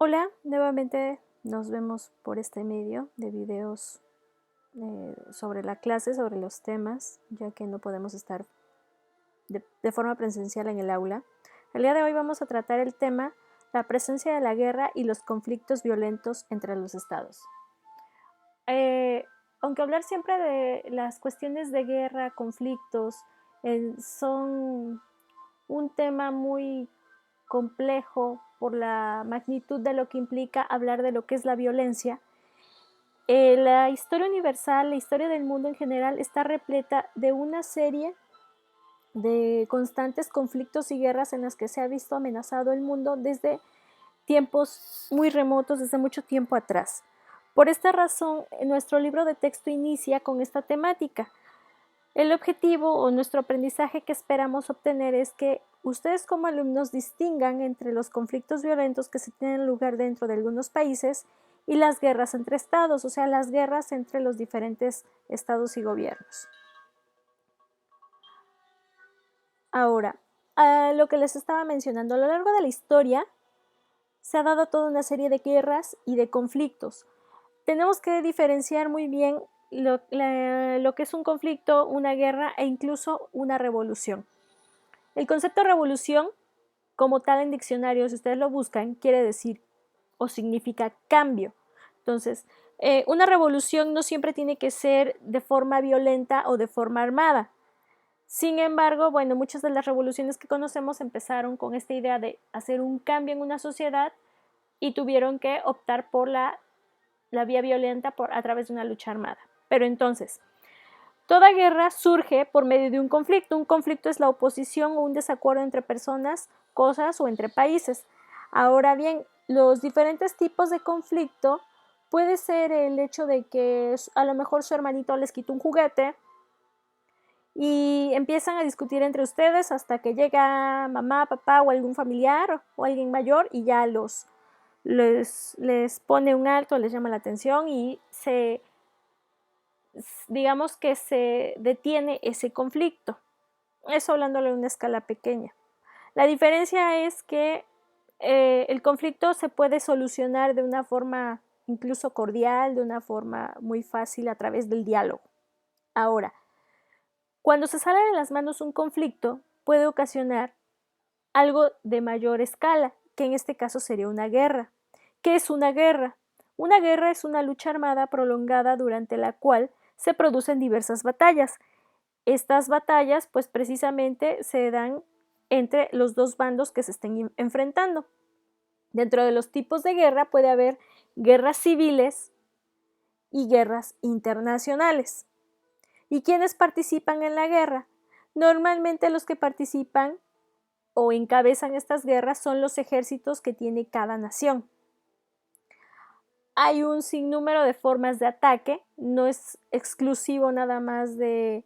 Hola, nuevamente nos vemos por este medio de videos sobre la clase, sobre los temas, ya que no podemos estar de forma presencial en el aula. El día de hoy vamos a tratar el tema la presencia de la guerra y los conflictos violentos entre los estados. Eh, Aunque hablar siempre de las cuestiones de guerra, conflictos, son un tema muy complejo por la magnitud de lo que implica hablar de lo que es la violencia. La historia universal, la historia del mundo en general está repleta de una serie de constantes conflictos y guerras en las que se ha visto amenazado el mundo desde tiempos muy remotos, desde mucho tiempo atrás. Por esta razón, nuestro libro de texto inicia con esta temática. El objetivo o nuestro aprendizaje que esperamos obtener es que ustedes como alumnos distingan entre los conflictos violentos que se tienen lugar dentro de algunos países y las guerras entre estados, o sea, las guerras entre los diferentes estados y gobiernos. Ahora, lo que les estaba mencionando, a lo largo de la historia se ha dado toda una serie de guerras y de conflictos. Tenemos que diferenciar muy bien lo que es un conflicto, una guerra e incluso una revolución. El concepto revolución, como tal en diccionario, si ustedes lo buscan, quiere decir o significa cambio. Entonces, una revolución no siempre tiene que ser de forma violenta o de forma armada. Sin embargo, bueno, muchas de las revoluciones que conocemos empezaron con esta idea de hacer un cambio en una sociedad y tuvieron que optar por la vía violenta a través de una lucha armada. Pero entonces, toda guerra surge por medio de un conflicto. Un conflicto es la oposición o un desacuerdo entre personas, cosas o entre países. Ahora bien, los diferentes tipos de conflicto puede ser el hecho de que a lo mejor su hermanito les quita un juguete y empiezan a discutir entre ustedes hasta que llega mamá, papá o algún familiar o alguien mayor y ya les pone un alto, les llama la atención y digamos que se detiene ese conflicto. Eso hablándole a una escala pequeña. La diferencia es que el conflicto se puede solucionar de una forma incluso cordial, de una forma muy fácil a través del diálogo. Ahora, cuando se sale de las manos un conflicto, puede ocasionar algo de mayor escala, que en este caso sería una guerra. ¿Qué es una guerra? Una guerra es una lucha armada prolongada durante la cual se producen diversas batallas. Estas batallas, pues precisamente se dan entre los dos bandos que se estén enfrentando. Dentro de los tipos de guerra puede haber guerras civiles y guerras internacionales. ¿Y quiénes participan en la guerra? Normalmente los que participan o encabezan estas guerras son los ejércitos que tiene cada nación. Hay un sinnúmero de formas de ataque, no es exclusivo nada más de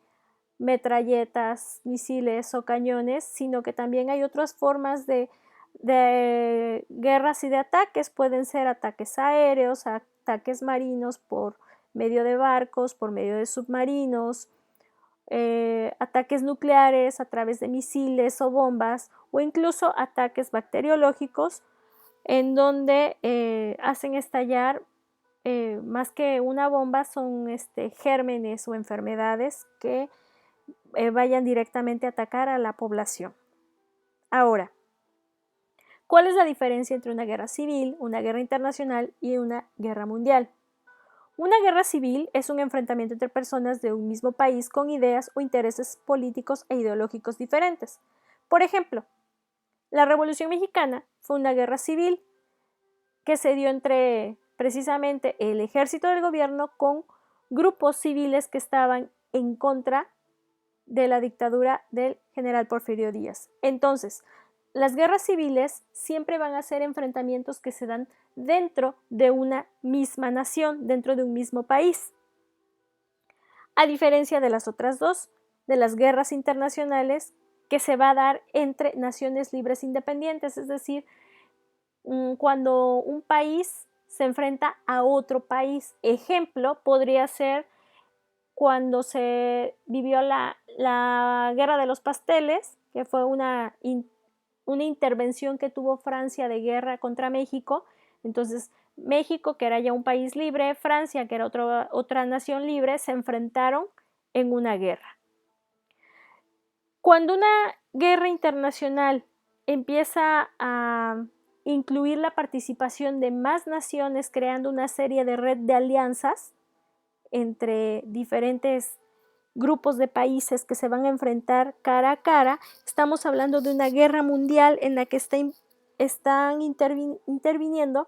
metralletas, misiles o cañones, sino que también hay otras formas de guerras y de ataques. Pueden ser ataques aéreos, ataques marinos por medio de barcos, por medio de submarinos, ataques nucleares a través de misiles o bombas, o incluso ataques bacteriológicos en donde hacen estallar más que una bomba, son gérmenes o enfermedades que vayan directamente a atacar a la población. Ahora, ¿cuál es la diferencia entre una guerra civil, una guerra internacional y una guerra mundial? Una guerra civil es un enfrentamiento entre personas de un mismo país con ideas o intereses políticos e ideológicos diferentes. Por ejemplo, la Revolución Mexicana fue una guerra civil que se dio entre precisamente el ejército del gobierno con grupos civiles que estaban en contra de la dictadura del general Porfirio Díaz. Entonces, las guerras civiles siempre van a ser enfrentamientos que se dan dentro de una misma nación, dentro de un mismo país. A diferencia de las otras dos, de las guerras internacionales que se va a dar entre naciones libres independientes, es decir, cuando un país se enfrenta a otro país. Ejemplo podría ser cuando se vivió la Guerra de los Pasteles, que fue una intervención que tuvo Francia de guerra contra México, Entonces, México, que era ya un país libre, Francia, que era otra nación libre, se enfrentaron en una guerra. Cuando una guerra internacional empieza a incluir la participación de más naciones, creando una serie de red de alianzas entre diferentes grupos de países que se van a enfrentar cara a cara, estamos hablando de una guerra mundial en la que están interviniendo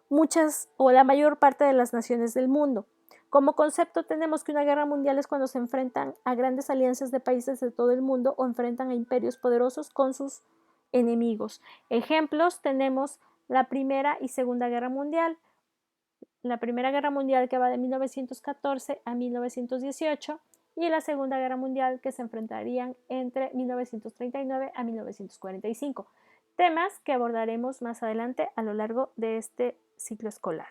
muchas o la mayor parte de las naciones del mundo. Como concepto tenemos que una guerra mundial es cuando se enfrentan a grandes alianzas de países de todo el mundo o enfrentan a imperios poderosos con sus enemigos. Ejemplos tenemos la Primera y Segunda Guerra Mundial. La Primera Guerra Mundial que va de 1914 a 1918 y la Segunda Guerra Mundial que se enfrentarían entre 1939 a 1945. Temas que abordaremos más adelante a lo largo de este ciclo escolar.